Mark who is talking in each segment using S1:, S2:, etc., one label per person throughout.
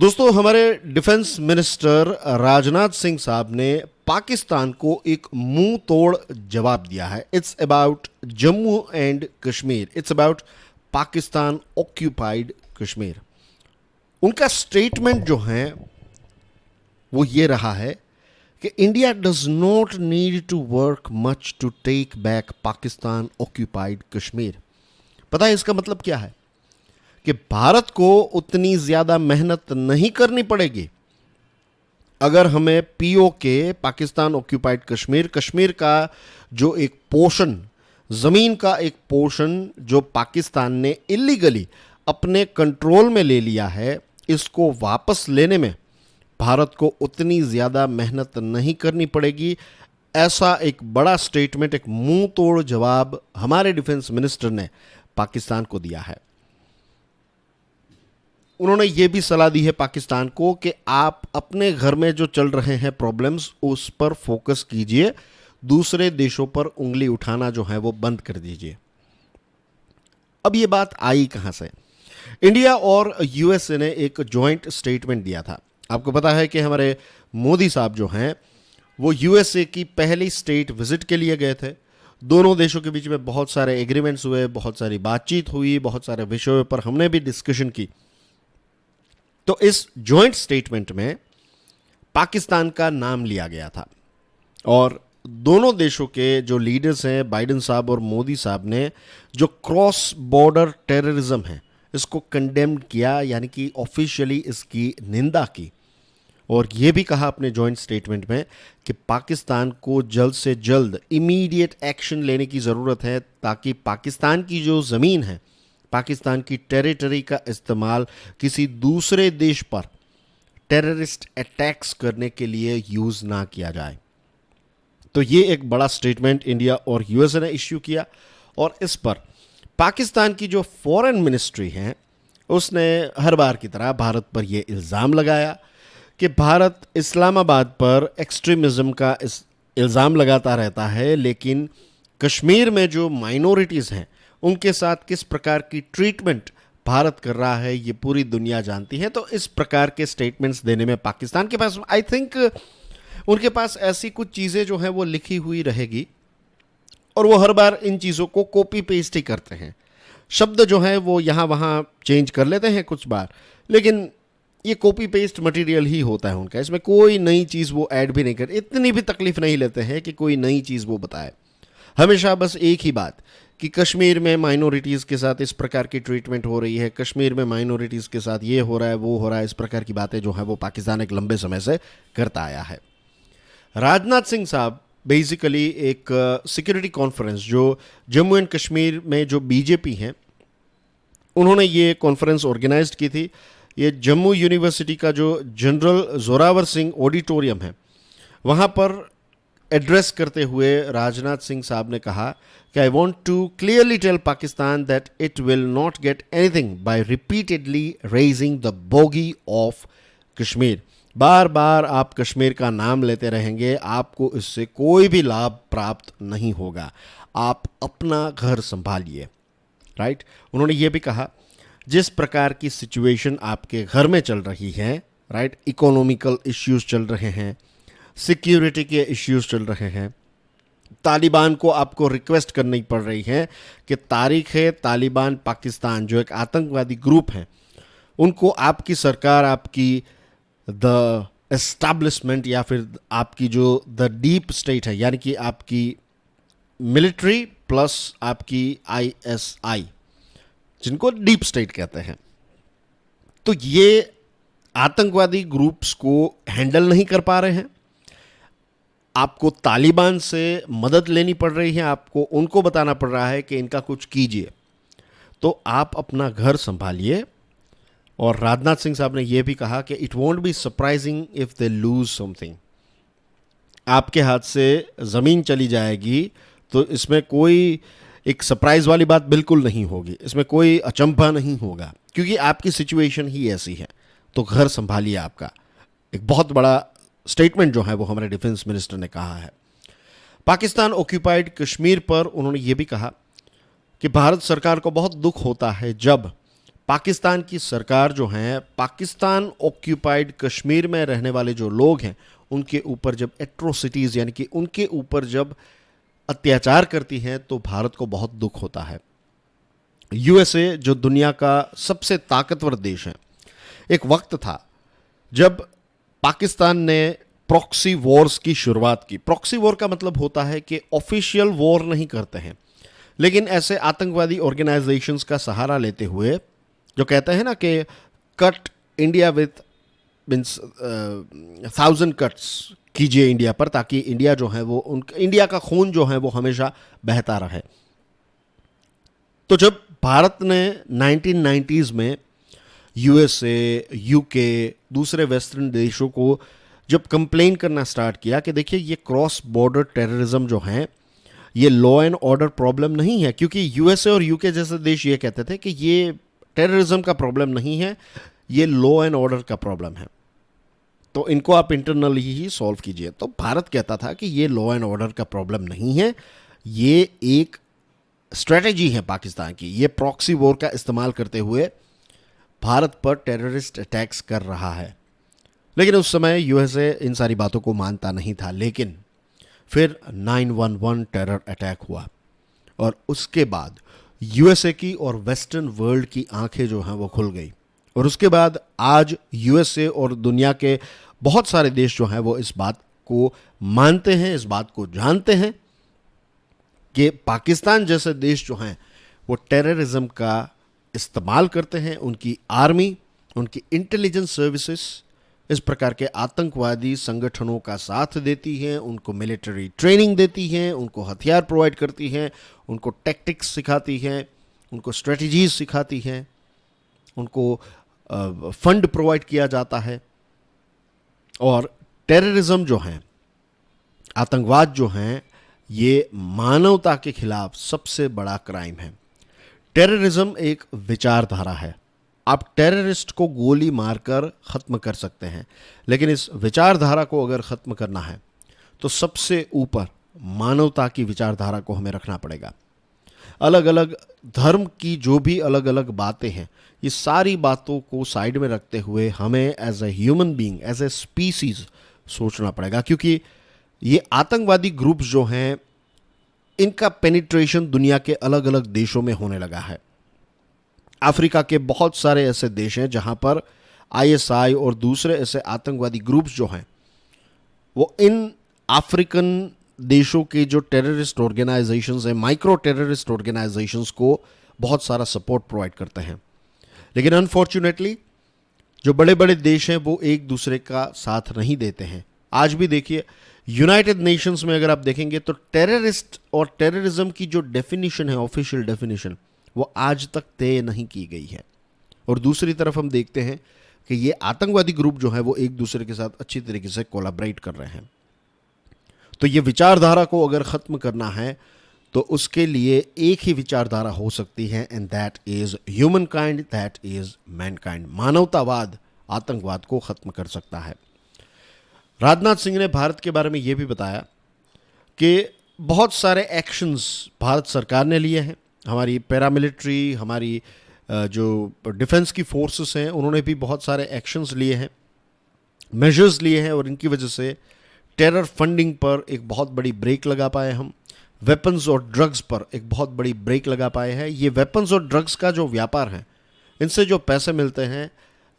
S1: दोस्तों, हमारे defence minister Rajnath Singh साहब ने पाकिस्तान को एक मुंह तोड़ जवाब दिया है। It's about Jammu and Kashmir, it's about Pakistan occupied Kashmir. उनका स्टेटमेंट जो है वो ये रहा है कि India does not need to work much to take back Pakistan occupied Kashmir. पता है इसका मतलब क्या है? कि भारत को उतनी ज्यादा मेहनत नहीं करनी पड़ेगी अगर हमें पीओके, पाकिस्तान ऑक्यूपाइड कश्मीर, कश्मीर का जो एक पोर्शन, जमीन का एक पोर्शन जो पाकिस्तान ने इलीगली अपने कंट्रोल में ले लिया है, इसको वापस लेने में भारत को उतनी ज्यादा मेहनत नहीं करनी पड़ेगी। ऐसा एक बड़ा स्टेटमेंट, एक मुंह तोड़ जवाब हमारे डिफेंस मिनिस्टर ने पाकिस्तान को दिया है। उन्होंने ये भी सलाह दी है पाकिस्तान को कि आप अपने घर में जो चल रहे हैं प्रॉब्लम्स, उस पर फोकस कीजिए, दूसरे देशों पर उंगली उठाना जो है वो बंद कर दीजिए। अब ये बात आई कहां से? इंडिया और यूएसए ने एक जॉइंट स्टेटमेंट दिया था। आपको पता है कि हमारे मोदी साहब जो हैं वो यूएसए की पहली स्टेट विजिट के लिए गए थे। दोनों देशों के बीच में बहुत सारे एग्रीमेंट्स हुए, बहुत सारी बातचीत हुई, बहुत सारे विषयों पर हमने भी डिस्कशन की। तो इस जॉइंट स्टेटमेंट में पाकिस्तान का नाम लिया गया था और दोनों देशों के जो लीडर्स हैं, बाइडेन साहब और मोदी साहब ने जो क्रॉस बॉर्डर टेररिज्म है इसको कंडेम किया, यानी कि ऑफिशियली इसकी निंदा की। और यह भी कहा अपने जॉइंट स्टेटमेंट में कि पाकिस्तान को जल्द से जल्द इमीडिएट एक्शन लेने की ज़रूरत है ताकि पाकिस्तान की जो ज़मीन है, पाकिस्तान की टेरिटरी का इस्तेमाल किसी दूसरे देश पर टेररिस्ट अटैक्स करने के लिए यूज़ ना किया जाए। तो ये एक बड़ा स्टेटमेंट इंडिया और यूएसए ने इश्यू किया और इस पर पाकिस्तान की जो फॉरेन मिनिस्ट्री है उसने हर बार की तरह भारत पर यह इल्ज़ाम लगाया कि भारत इस्लामाबाद पर एक्सट्रीमिज़म का इल्ज़ाम लगाता रहता है, लेकिन कश्मीर में जो माइनॉरिटीज़ हैं उनके साथ किस प्रकार की ट्रीटमेंट भारत कर रहा है ये पूरी दुनिया जानती है। तो इस प्रकार के स्टेटमेंट्स देने में पाकिस्तान के पास, आई थिंक उनके पास ऐसी कुछ चीज़ें जो हैं वो लिखी हुई रहेगी और वो हर बार इन चीज़ों को कॉपी पेस्ट ही करते हैं। शब्द जो है वो यहाँ वहाँ चेंज कर लेते हैं कुछ बार, लेकिन ये कॉपी पेस्ट मटेरियल ही होता है उनका। इसमें कोई नई चीज़ वो ऐड भी नहीं करते, इतनी भी तकलीफ नहीं लेते हैं कि कोई नई चीज़ वो बताए। हमेशा बस एक ही बात कि कश्मीर में माइनॉरिटीज़ के साथ इस प्रकार की ट्रीटमेंट हो रही है, कश्मीर में माइनॉरिटीज़ के साथ ये हो रहा है, वो हो रहा है, इस प्रकार की बातें जो है वो पाकिस्तान एक लंबे समय से करता आया है। राजनाथ सिंह साहब बेसिकली एक सिक्योरिटी कॉन्फ्रेंस जो जम्मू एंड कश्मीर में जो बीजेपी हैं उन्होंने ये कॉन्फ्रेंस ऑर्गेनाइज की थी। ये जम्मू यूनिवर्सिटी का जो जनरल जोरावर सिंह ऑडिटोरियम है वहाँ पर एड्रेस करते हुए राजनाथ सिंह साहब ने कहा कि I want to clearly tell Pakistan that it will not get anything by repeatedly raising the bogey of Kashmir. बार बार आप कश्मीर का नाम लेते रहेंगे, आपको इससे कोई भी लाभ प्राप्त नहीं होगा। आप अपना घर संभालिए। राइट। उन्होंने ये भी कहा जिस प्रकार की सिचुएशन आपके घर में चल रही है, राइट, इकोनॉमिकल इश्यूज चल रहे हैं, सिक्योरिटी के इश्यूज चल रहे हैं, तालिबान को आपको रिक्वेस्ट करनी पड़ रही है कि तारीख है तालिबान पाकिस्तान जो एक आतंकवादी ग्रुप है उनको आपकी सरकार, आपकी द एस्टैब्लिशमेंट या फिर आपकी जो द डीप स्टेट है, यानी कि आपकी मिलिट्री प्लस आपकी आईएसआई जिनको डीप स्टेट कहते हैं, तो ये आतंकवादी ग्रुप्स को हैंडल नहीं कर पा रहे हैं। आपको तालिबान से मदद लेनी पड़ रही है, आपको उनको बताना पड़ रहा है कि इनका कुछ कीजिए। तो आप अपना घर संभालिए। और राजनाथ सिंह साहब ने यह भी कहा कि it won't be surprising if they lose something. आपके हाथ से ज़मीन चली जाएगी तो इसमें कोई एक सरप्राइज वाली बात बिल्कुल नहीं होगी, इसमें कोई अचंभा नहीं होगा, क्योंकि आपकी सिचुएशन ही ऐसी है। तो घर संभालिए आपका। एक बहुत बड़ा स्टेटमेंट जो है वो हमारे डिफेंस मिनिस्टर ने कहा है। पाकिस्तान ऑक्यूपाइड कश्मीर पर उन्होंने ये भी कहा कि भारत सरकार को बहुत दुख होता है जब पाकिस्तान की सरकार जो है, पाकिस्तान ऑक्यूपाइड कश्मीर में रहने वाले जो लोग हैं उनके ऊपर जब एट्रोसिटीज यानी कि उनके ऊपर जब अत्याचार करती है तो भारत को बहुत दुख होता है। यूएसए जो दुनिया का सबसे ताकतवर देश है, एक वक्त था जब पाकिस्तान ने प्रॉक्सी वॉर्स की शुरुआत की। प्रॉक्सी वॉर का मतलब होता है कि ऑफिशियल वॉर नहीं करते हैं, लेकिन ऐसे आतंकवादी ऑर्गेनाइजेशंस का सहारा लेते हुए जो कहते हैं ना कि cut India with means 1000 cuts कीजिए इंडिया पर, ताकि इंडिया जो है वो इंडिया का खून जो है वो हमेशा बहता रहे। तो जब भारत ने 1990s में यूएसए, यूके, दूसरे वेस्टर्न देशों को जब कंप्लेन करना स्टार्ट किया कि देखिए ये क्रॉस बॉर्डर टेररिज्म जो है ये लॉ एंड ऑर्डर प्रॉब्लम नहीं है, क्योंकि यूएसए और यूके जैसे देश ये कहते थे कि ये टेररिज्म का प्रॉब्लम नहीं है, ये लॉ एंड ऑर्डर का प्रॉब्लम है, तो इनको आप इंटरनली ही सॉल्व कीजिए। तो भारत कहता था कि ये लॉ एंड ऑर्डर का प्रॉब्लम नहीं है, ये एक स्ट्रेटेजी है पाकिस्तान की, ये प्रॉक्सी वॉर का इस्तेमाल करते हुए भारत पर टेररिस्ट अटैक्स कर रहा है। लेकिन उस समय यूएसए इन सारी बातों को मानता नहीं था। लेकिन फिर 9/11 टेरर अटैक हुआ और उसके बाद यूएसए की और वेस्टर्न वर्ल्ड की आंखें जो हैं वो खुल गई, और उसके बाद आज यूएसए और दुनिया के बहुत सारे देश जो हैं वो इस बात को मानते हैं, इस बात को जानते हैं कि पाकिस्तान जैसे देश जो हैं वो टेररिज्म का इस्तेमाल करते हैं। उनकी आर्मी, उनकी इंटेलिजेंस सर्विसेज इस प्रकार के आतंकवादी संगठनों का साथ देती हैं, उनको मिलिट्री ट्रेनिंग देती हैं, उनको हथियार प्रोवाइड करती हैं, उनको टैक्टिक्स सिखाती हैं, उनको स्ट्रेटजीज सिखाती हैं, उनको फंड प्रोवाइड किया जाता है। और टेररिज्म जो है, आतंकवाद जो हैं, ये मानवता के खिलाफ सबसे बड़ा क्राइम है। टेररिज्म एक विचारधारा है। आप टेररिस्ट को गोली मारकर ख़त्म कर सकते हैं, लेकिन इस विचारधारा को अगर ख़त्म करना है तो सबसे ऊपर मानवता की विचारधारा को हमें रखना पड़ेगा। अलग अलग धर्म की जो भी अलग अलग बातें हैं, ये सारी बातों को साइड में रखते हुए हमें as a human being, as a species सोचना पड़ेगा, क्योंकि ये आतंकवादी ग्रुप्स जो हैं इनका पेनिट्रेशन दुनिया के अलग अलग देशों में होने लगा है। अफ्रीका के बहुत सारे ऐसे देश हैं जहां पर आईएसआई और दूसरे ऐसे आतंकवादी ग्रुप्स जो हैं वो इन अफ्रीकन देशों के जो टेररिस्ट ऑर्गेनाइजेशंस हैं, माइक्रो टेररिस्ट ऑर्गेनाइजेशंस को बहुत सारा सपोर्ट प्रोवाइड करते हैं। लेकिन अनफॉर्चुनेटली जो बड़े बड़े देश हैं वो एक दूसरे का साथ नहीं देते हैं। आज भी देखिए यूनाइटेड नेशंस में अगर आप देखेंगे तो टेररिस्ट और टेररिज्म की जो डेफिनेशन है, ऑफिशियल डेफिनेशन, वो आज तक तय नहीं की गई है। और दूसरी तरफ हम देखते हैं कि ये आतंकवादी ग्रुप जो है वो एक दूसरे के साथ अच्छी तरीके से कोलैबोरेट कर रहे हैं। तो ये विचारधारा को अगर ख़त्म करना है तो उसके लिए एक ही विचारधारा हो सकती है, and that is human kind, that is Mankind. मानवतावाद आतंकवाद को ख़त्म कर सकता है। राजनाथ सिंह ने भारत के बारे में ये भी बताया कि बहुत सारे एक्शंस भारत सरकार ने लिए हैं। हमारी पैरामिलिट्री, हमारी जो डिफेंस की फोर्सेस हैं, उन्होंने भी बहुत सारे एक्शंस लिए हैं, मेजर्स लिए हैं, और इनकी वजह से टेरर फंडिंग पर एक बहुत बड़ी ब्रेक लगा पाए हम। वेपन्स और ड्रग्स पर एक बहुत बड़ी ब्रेक लगा पाए हैं। ये वेपन्स और ड्रग्स का जो व्यापार है, इनसे जो पैसे मिलते हैं,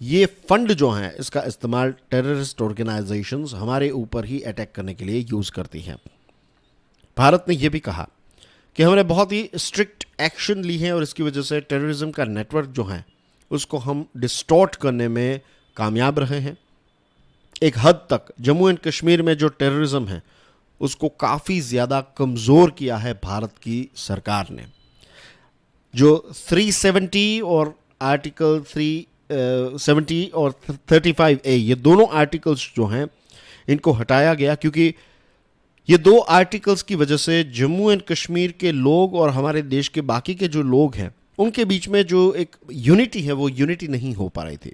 S1: ये फंड जो हैं, इसका इस्तेमाल टेररिस्ट ऑर्गेनाइजेशंस हमारे ऊपर ही अटैक करने के लिए यूज़ करती हैं। भारत ने यह भी कहा कि हमने बहुत ही स्ट्रिक्ट एक्शन ली है और इसकी वजह से टेररिज्म का नेटवर्क जो है उसको हम डिस्टॉर्ट करने में कामयाब रहे हैं। एक हद तक जम्मू एंड कश्मीर में जो टेररिज्म है उसको काफ़ी ज़्यादा कमज़ोर किया है भारत की सरकार ने। जो 370 और आर्टिकल 370 और 35A, ये दोनों आर्टिकल्स जो हैं इनको हटाया गया, क्योंकि ये दो आर्टिकल्स की वजह से जम्मू एंड कश्मीर के लोग और हमारे देश के बाकी के जो लोग हैं उनके बीच में जो एक यूनिटी है वो यूनिटी नहीं हो पा रही थी।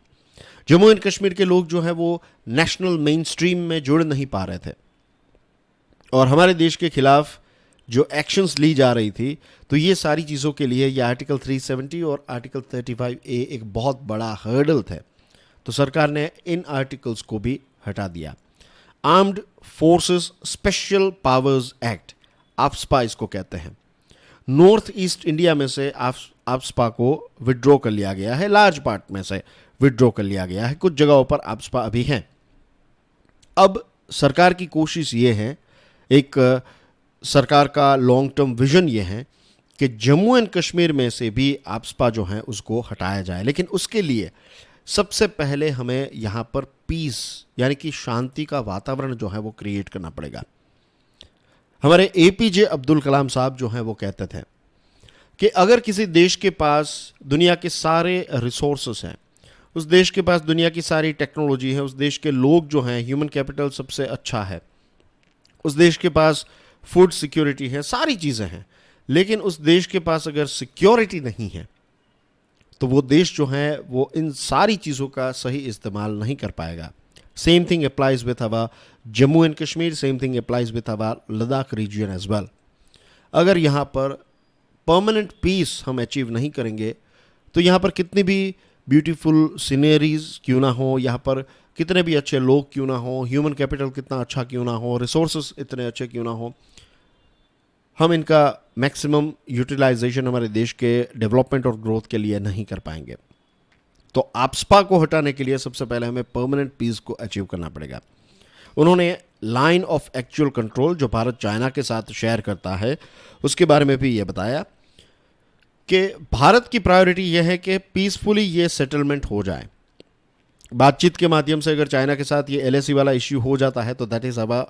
S1: जम्मू एंड कश्मीर के लोग जो हैं वो नेशनल मेन स्ट्रीम में जुड़ नहीं पा रहे थे और हमारे देश के खिलाफ जो एक्शंस ली जा रही थी, तो ये सारी चीज़ों के लिए ये आर्टिकल 370 और आर्टिकल 35A एक बहुत बड़ा हर्डल थे। तो सरकार ने इन आर्टिकल्स को भी हटा दिया। Armed forces special powers act, AFSPA इसको कहते हैं, नॉर्थ ईस्ट इंडिया में से आफ्स्पा को विड्रॉ कर लिया गया है, लार्ज पार्ट में से विड्रॉ कर लिया गया है, कुछ जगहों पर आफ्स्पा अभी हैं। अब सरकार की कोशिश ये है, एक सरकार का लॉन्ग टर्म विजन ये है कि जम्मू एंड कश्मीर में से भी आफ्स्पा जो है उसको हटाया जाए, लेकिन उसके लिए सबसे पहले हमें यहाँ पर पीस यानी कि शांति का वातावरण जो है वो क्रिएट करना पड़ेगा। हमारे APJ अब्दुल कलाम साहब जो हैं वो कहते थे कि अगर किसी देश के पास दुनिया के सारे रिसोर्सेस हैं, उस देश के पास दुनिया की सारी टेक्नोलॉजी है, उस देश के लोग जो हैं, ह्यूमन कैपिटल सबसे अच्छा है, उस देश के पास फूड सिक्योरिटी है, सारी चीज़ें हैं, लेकिन उस देश के पास अगर सिक्योरिटी नहीं है तो वो देश जो है वो इन सारी चीज़ों का सही इस्तेमाल नहीं कर पाएगा। Same thing applies with our Jammu and Kashmir, same thing applies with our Ladakh region as well. अगर यहाँ पर परमानेंट पीस हम अचीव नहीं करेंगे तो यहाँ पर कितनी भी ब्यूटीफुल सीनरीज क्यों ना हो, यहाँ पर कितने भी अच्छे लोग क्यों ना हो, ह्यूमन कैपिटल कितना अच्छा क्यों ना हो, रिसोर्सेज इतने अच्छे क्यों ना हो, हम इनका मैक्सिमम यूटिलाइजेशन हमारे देश के डेवलपमेंट और ग्रोथ के लिए नहीं कर पाएंगे। तो आफ्स्पा को हटाने के लिए सबसे पहले हमें परमानेंट पीस को अचीव करना पड़ेगा। उन्होंने लाइन ऑफ एक्चुअल कंट्रोल जो भारत चाइना के साथ शेयर करता है उसके बारे में भी ये बताया कि भारत की प्रायोरिटी यह है कि पीसफुली ये सेटलमेंट हो जाए। बातचीत के माध्यम से अगर चाइना के साथ ये LAC वाला इश्यू हो जाता है तो that is our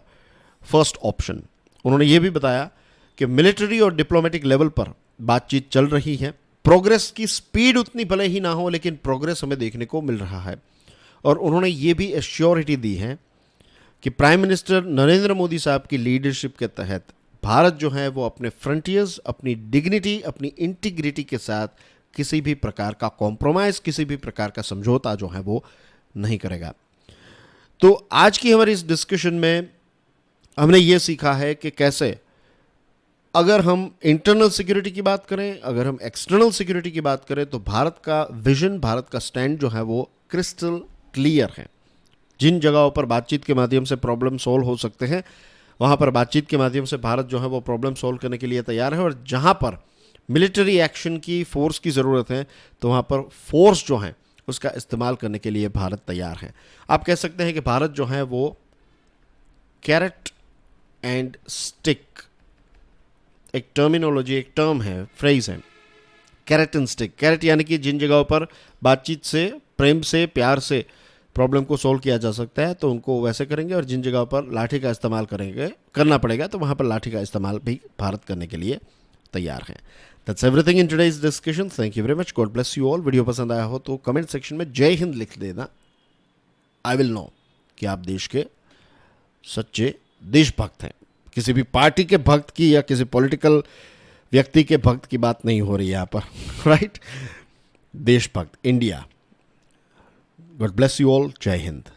S1: first option. उन्होंने ये भी बताया कि मिलिट्री और डिप्लोमेटिक लेवल पर बातचीत चल रही है, प्रोग्रेस की स्पीड उतनी भले ही ना हो लेकिन प्रोग्रेस हमें देखने को मिल रहा है। और उन्होंने ये भी एश्योरिटी दी है कि प्राइम मिनिस्टर नरेंद्र मोदी साहब की लीडरशिप के तहत भारत जो है वो अपने फ्रंटियर्स, अपनी डिग्निटी, अपनी इंटीग्रिटी के साथ किसी भी प्रकार का कॉम्प्रोमाइज़, किसी भी प्रकार का समझौता जो है वो नहीं करेगा। तो आज की हमारी इस डिस्कशन में हमने ये सीखा है कि कैसे अगर हम इंटरनल सिक्योरिटी की बात करें, अगर हम एक्सटर्नल सिक्योरिटी की बात करें, तो भारत का विजन, भारत का स्टैंड जो है वो क्रिस्टल क्लियर है। जिन जगहों पर बातचीत के माध्यम से प्रॉब्लम सॉल्व हो सकते हैं वहाँ पर बातचीत के माध्यम से भारत जो है वो प्रॉब्लम सॉल्व करने के लिए तैयार है, और जहाँ पर मिलिट्री एक्शन की, फोर्स की ज़रूरत है तो वहाँ पर फोर्स जो है उसका इस्तेमाल करने के लिए भारत तैयार है। आप कह सकते हैं कि भारत जो है वो कैरेट एंड स्टिक, एक टर्मिनोलॉजी, एक टर्म है, फ्रेज है, कैरेट एंड स्टिक। कैरेट यानी कि जिन जगहों पर बातचीत से, प्रेम से, प्यार से प्रॉब्लम को सॉल्व किया जा सकता है तो उनको वैसे करेंगे, और जिन जगहों पर लाठी का इस्तेमाल करना पड़ेगा तो वहाँ पर लाठी का इस्तेमाल भी भारत करने के लिए तैयार है। That's everything in today's discussion. Thank you very much. God bless you all. Video पसंद आया हो तो कमेंट सेक्शन में जय हिंद लिख देना। आई विल नो कि आप देश के सच्चे देशभक्त हैं। किसी भी पार्टी के भक्त की या किसी पॉलिटिकल व्यक्ति के भक्त की बात नहीं हो रही है यहाँ पर, राइट? देशभक्त, India. God bless you all. जय हिंद।